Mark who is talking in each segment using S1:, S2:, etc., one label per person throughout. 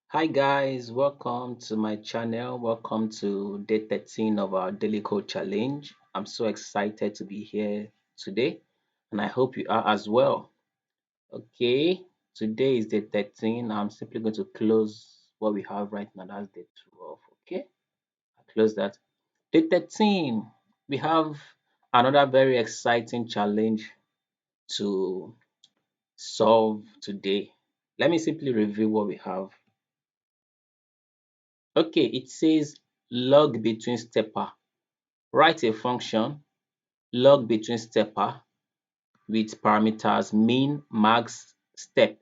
S1: Hi guys, welcome to my channel. Welcome to day 13 of our daily code challenge. I'm so excited to be here today and I hope you are as well. Okay, today is day 13. I'm simply going to close what we have right now. That's day 12. Okay, I close that. Day 13, we have another very exciting challenge to solve today. Let me simply review what we have. Okay, it says log between stepper. Write a function log between stepper with parameters min, max, step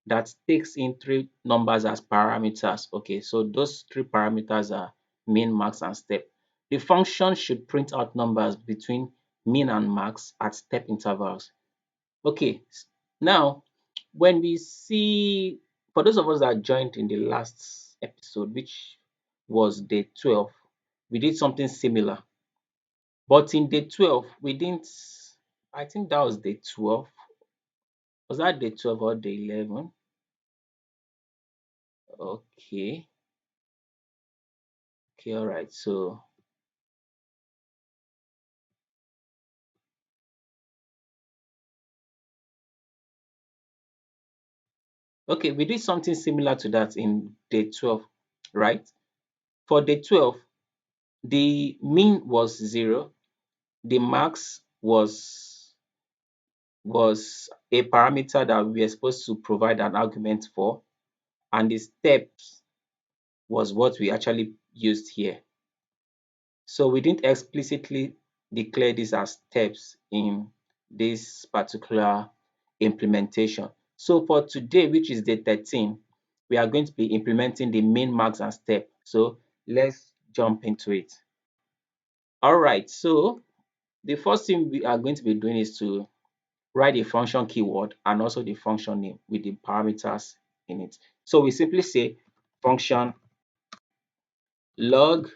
S1: that takes in three numbers as parameters. Okay, so those three parameters are min, max, and step. The function should print out numbers between min and max at step intervals. Okay, now when we see, for those of us that joined in the last episode, which was day 12, we did something similar. But in day 12, we didn't, I think that was day 12. Was that day 12 or day 11? Okay, okay, all right. Okay, we did something similar to that in day 12, right? For day 12, the mean was 0, the max was a parameter that we were supposed to provide an argument for, and the steps was what we actually used here. So we didn't explicitly declare this as steps in this particular implementation. So for today, which is day 13, we are going to be implementing the min, max, and step. So let's jump into it. All right, so the first thing we are going to be doing is to write a function keyword and also the function name with the parameters in it. So we simply say function log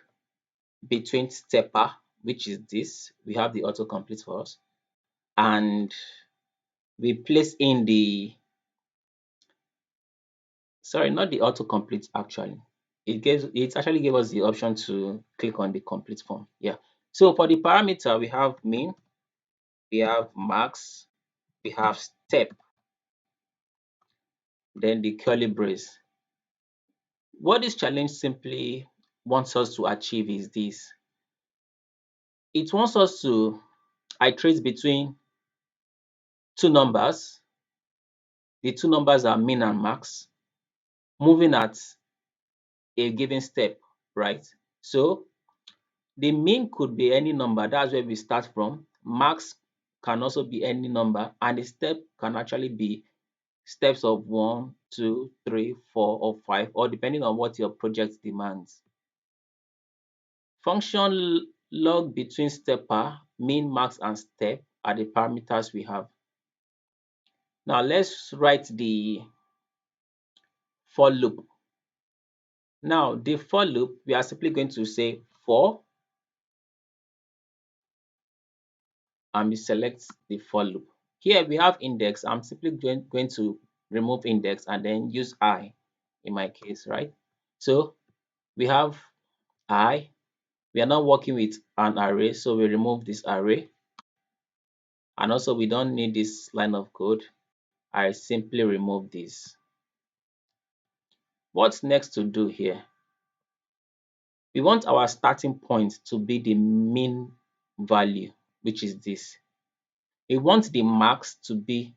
S1: between stepper, which is this. We have the autocomplete for us, and we place in the, sorry, not the autocomplete actually. It actually gave us the option to click on the complete form. Yeah. So for the parameter, we have min, we have max, we have step, then the curly brace. What this challenge simply wants us to achieve is this. It wants us to iterate between two numbers. The two numbers are min and max, moving at a given step, right? So the min could be any number. That's where we start from. Max can also be any number, and the step can actually be steps of 1, 2, 3, 4, or 5, or depending on what your project demands. Function log between stepper, min, max, and step are the parameters we have. Now let's write the for loop. Now the for loop, we are simply going to say for, and we select the for loop. Here we have index. I'm simply going to remove index and then use I in my case, right? So we have I. We are not working with an array, so we remove this array. And also we don't need this line of code. I simply remove this. What's next to do here? We want our starting point to be the mean value, which is this. We want the max to be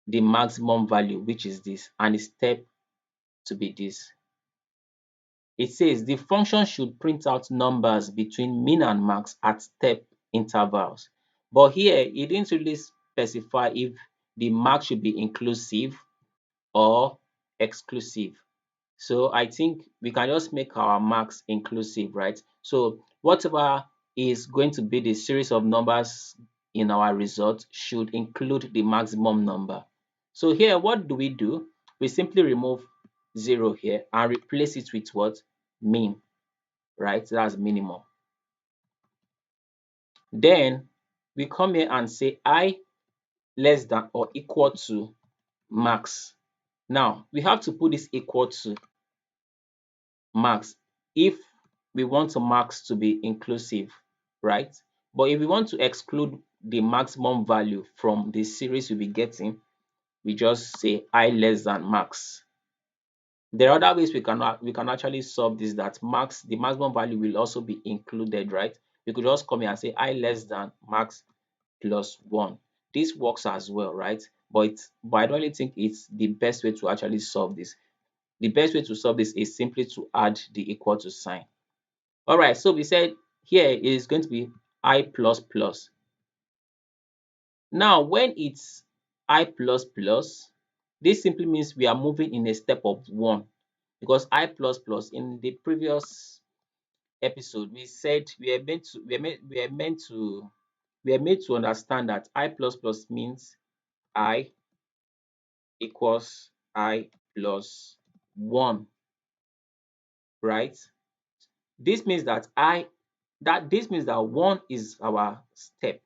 S1: the maximum value, which is this, and the step to be this. It says the function should print out numbers between min and max at step intervals. But here, it didn't really specify if the max should be inclusive or exclusive. So I think we can just make our max inclusive, right? So whatever is going to be the series of numbers in our result should include the maximum number. So here, what do? We simply remove 0 here and replace it with what? Min, right? That's minimum. Then we come here and say I less than or equal to max. Now we have to put this equal to max if we want max to be inclusive, right? But if we want to exclude the maximum value from the series we'll be getting, we just say I less than max. There are other ways we can actually solve this, that the maximum value will also be included, right? We could just come here and say I less than max plus 1. This works as well, right? But I don't really think it's the best way to actually solve this. The best way to solve this is simply to add the equal to sign. All right, so we said here it is going to be I plus plus. Now, when it's I plus plus, this simply means we are moving in a step of 1, because I plus plus in the previous episode we said we are made to understand that I plus plus means I equals I plus 1, right? This means that this means that 1 is our step.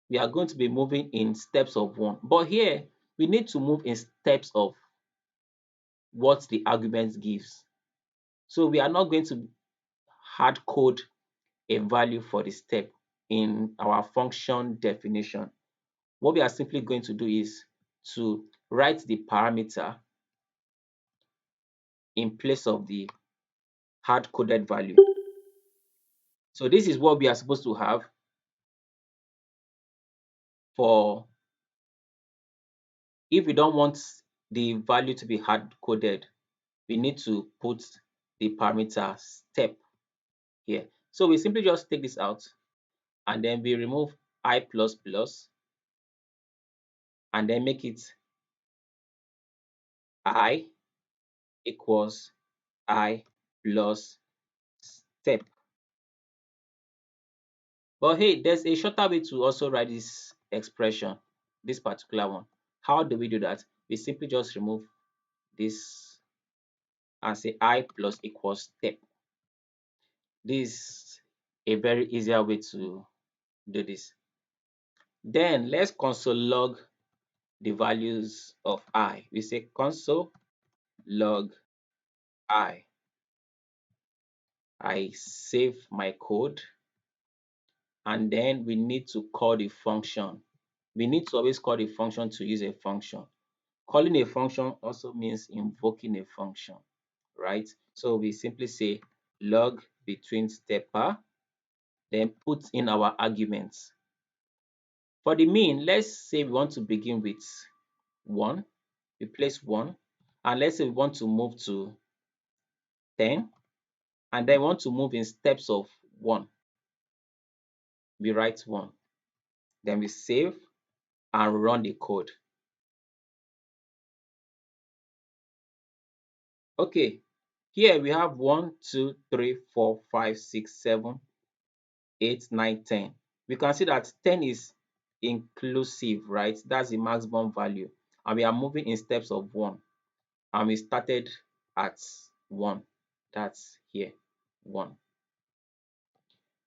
S1: We are going to be moving in steps of 1. But here we need to move in steps of what the argument gives. So we are not going to hard code a value for the step in our function definition. What we are simply going to do is to write the parameter in place of the hard coded value. So this is what we are supposed to have for if we don't want the value to be hard coded, we need to put the parameter step here. So we simply just take this out and then we remove I plus plus and then make it I equals I plus step. But hey, there's a shorter way to also write this expression, this particular one. How do we do that? We simply just remove this and say I plus equals step. This is a very easier way to do this. Then let's console log the values of I. We say console log I. I save my code and then we need to call the function. We need to always call the function to use a function. Calling a function also means invoking a function, right? So we simply say log between stepper, then put in our arguments. For the mean, let's say we want to begin with 1, we place 1, and let's say we want to move to 10, and then want to move in steps of 1. We write 1, then we save and run the code. Okay, here we have 1, 2, 3, 4, 5, 6, 7, 8, 9, 10. We can see that 10 is inclusive, right? That's the maximum value. And we are moving in steps of 1. And we started at 1. That's here, 1.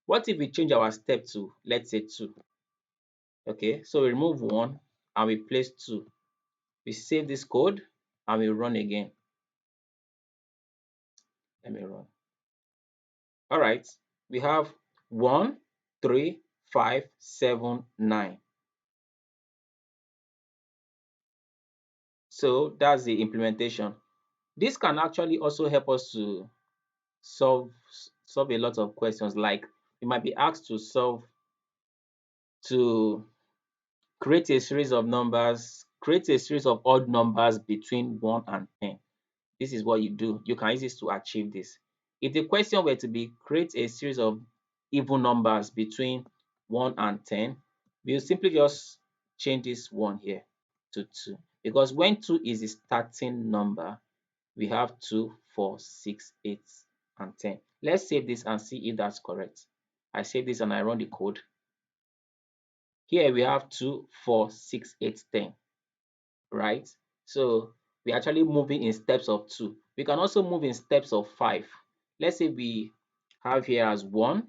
S1: What if we change our step to, let's say, 2? Okay, so we remove 1 and we place 2. We save this code and we run again. Let me run. All right, we have 1, 3, 5, 7, 9. So that's the implementation. This can actually also help us to solve a lot of questions. Like you might be asked to create a series of numbers, create a series of odd numbers between 1 and 10. This is what you do. You can use this to achieve this. If the question were to be create a series of even numbers between 1 and 10, we'll simply just change this 1 here to 2, because when 2 is the starting number, we have 2, 4, 6, 8, and 10. Let's save this and see if that's correct. I save this and I run the code. Here we have 2, 4, 6, 8, 10, right? So we're actually moving in steps of 2. We can also move in steps of 5. Let's say we have here as 1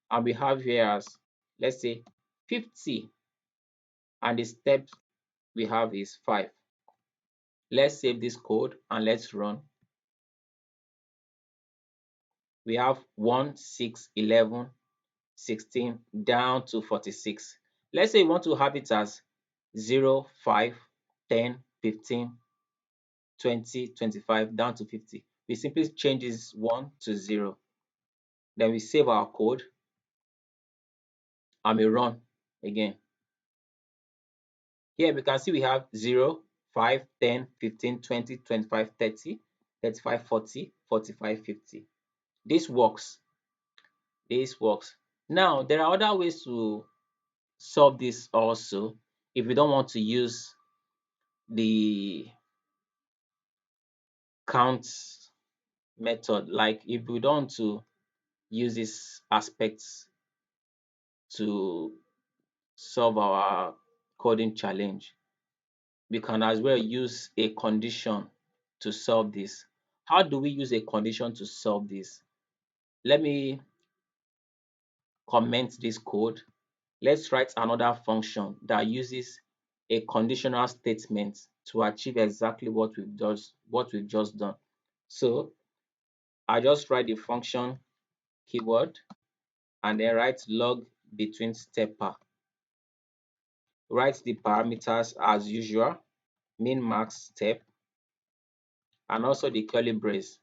S1: and we have here as, let's say, 50, and the step we have is 5. Let's save this code and let's run. We have 1, 6, 11, 16 down to 46. Let's say you want to have it as 0, 5, 10, 15, 20, 25 down to 50. We simply change this 1 to 0. Then we save our code and we run again. Here we can see we have 0, 5, 10, 15, 20, 25, 30, 35, 40, 45, 50. This works. This works. Now, there are other ways to solve this also if we don't want to use the count method. Like if we don't want to use these aspects to solve our coding challenge, we can as well use a condition to solve this. How do we use a condition to solve this? Let me comment this code. Let's write another function that uses a conditional statement to achieve exactly what we've just done. So I just write the function keyword and then write log between stepper. Write the parameters as usual, min, max, step, and also the curly brace.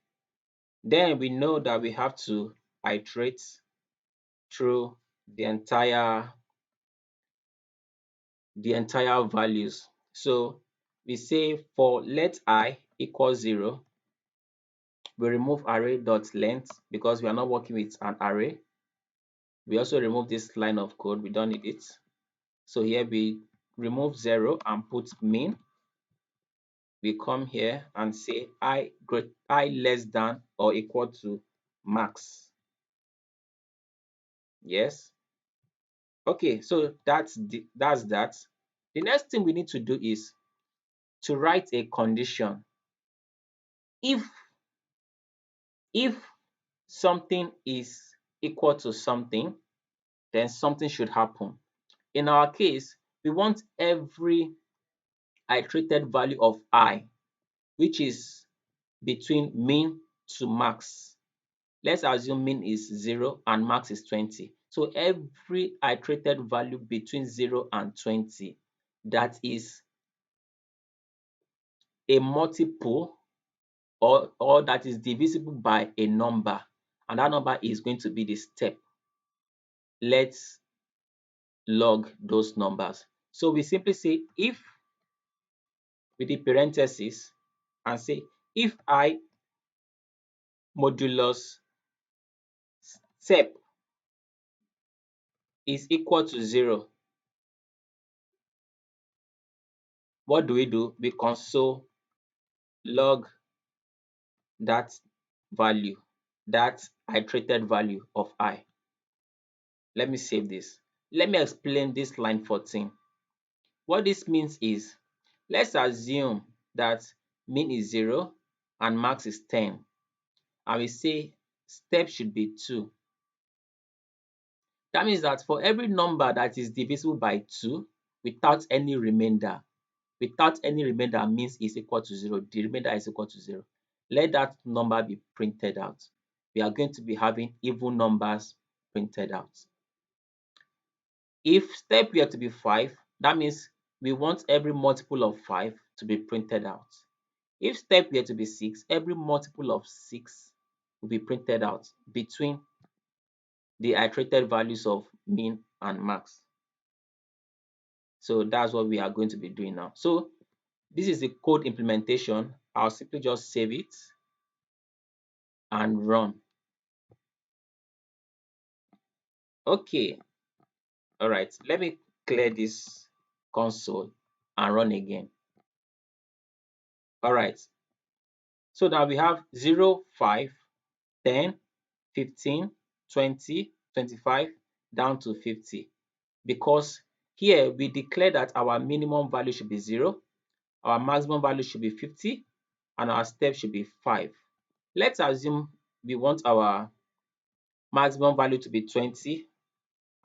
S1: Then we know that we have to iterate through the entire values. So we say for let I equals 0, we remove array dot length because we are not working with an array. We also remove this line of code, we don't need it. So here we remove 0 and put min. We come here and say I less than or equal to max. Yes. Okay, so that's that. The next thing we need to do is to write a condition. If something is equal to something, then something should happen. In our case, we want every iterated value of I, which is between min to max. Let's assume min is 0 and max is 20. So every iterated value between 0 and 20 that is a multiple or that is divisible by a number, and that number is going to be the step. Let's log those numbers. So we simply say if with the parentheses and say if I modulus step is equal to 0, what do? We console log that value, that iterated value of I. Let me save this. Let me explain this line 14. What this means is, let's assume that min is 0 and max is 10, and we say step should be 2. That means that for every number that is divisible by 2 without any remainder, means is equal to 0, the remainder is equal to 0. Let that number be printed out. We are going to be having even numbers printed out. If step were to be 5, that means we want every multiple of 5 to be printed out. If step were to be 6, every multiple of 6 will be printed out between the iterated values of min and max. So that's what we are going to be doing now. So this is the code implementation. I'll simply just save it and run. Okay, all right, let me clear this console and run again. All right, so now we have 0, 5, 10, 15, 20, 25 down to 50, because here we declare that our minimum value should be 0, our maximum value should be 50, and our step should be 5. Let's assume we want our maximum value to be 20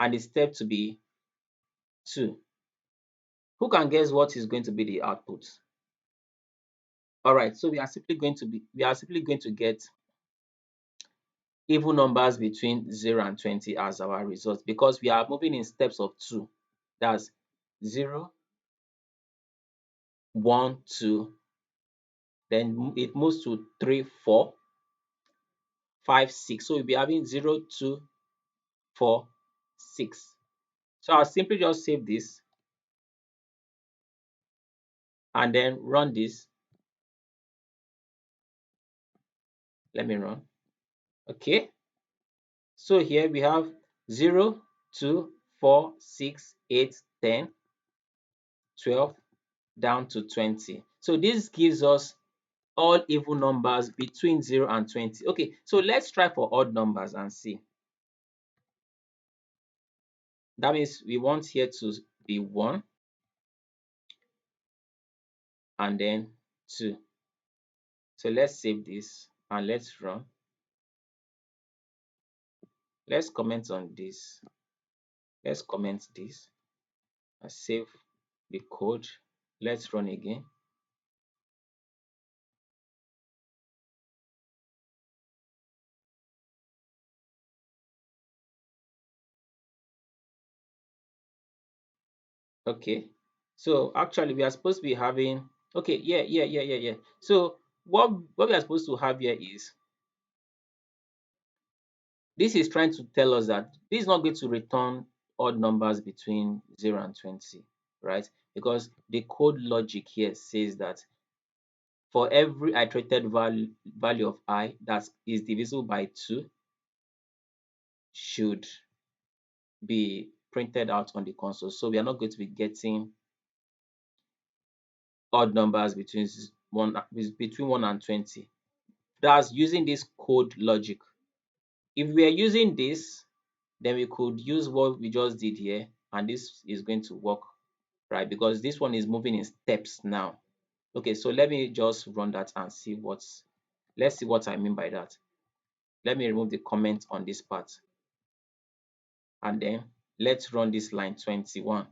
S1: and the step to be 2. Who can guess what is going to be the output? All right, so we are simply going to get even numbers between 0 and 20 as our result because we are moving in steps of 2. That's 0, 1, 2, then it moves to 3, 4, 5, 6. So we'll be having 0, 2, 4, 6. So I'll simply just save this and then run this. Let me run. Okay. So here we have 0, 2, 4, 6, 8, 10, 12, down to 20. So this gives us all even numbers between 0 and 20. Okay, so let's try for odd numbers and see. That means we want here to be 1 and then 2. So let's save this and let's run. Let's comment on this. Let's comment this and save the code. Let's run again. Okay, so actually we are supposed to be having, okay, yeah. So what we are supposed to have here is, this is trying to tell us that this is not going to return odd numbers between 0 and 20, right? Because the code logic here says that for every iterated value of I that is divisible by 2 should be printed out on the console. So we are not going to be getting odd numbers between 1 and 20. That's using this code logic. If we are using this, then we could use what we just did here, and this is going to work, right? Because this one is moving in steps now. Okay, so let me just run that and see let's see what I mean by that. Let me remove the comment on this part, and then let's run this line 21.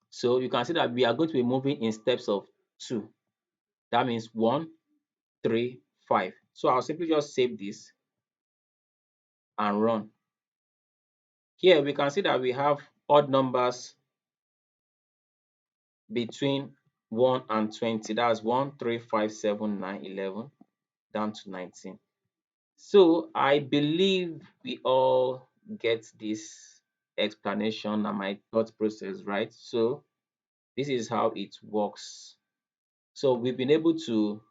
S1: So you can see that we are going to be moving in steps of 2. That means 1, 3, 5. So I'll simply just save this and run. Here we can see that we have odd numbers between 1 and 20. That's 1, 3, 5, 7, 9, 11, down to 19. So I believe we all get this explanation and my thought process, right? So this is how it works. So we've been able to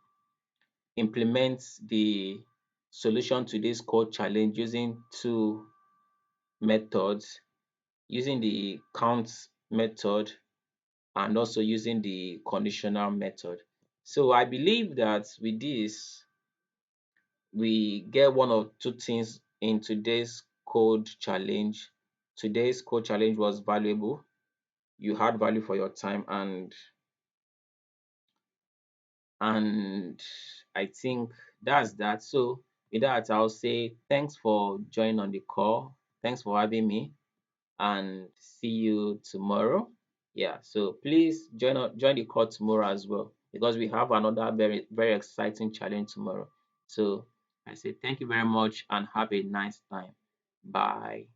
S1: implement the solution to this code challenge using 2 methods, using the count method and also using the conditional method. So I believe that with this, we get one or two things in today's code challenge. Today's code challenge was valuable. You had value for your time, and I think that's that. So with that, I'll say thanks for joining on the call. Thanks for having me, and see you tomorrow. Yeah, so please join the call tomorrow as well because we have another very exciting challenge tomorrow. So I say thank you very much and have a nice time. Bye.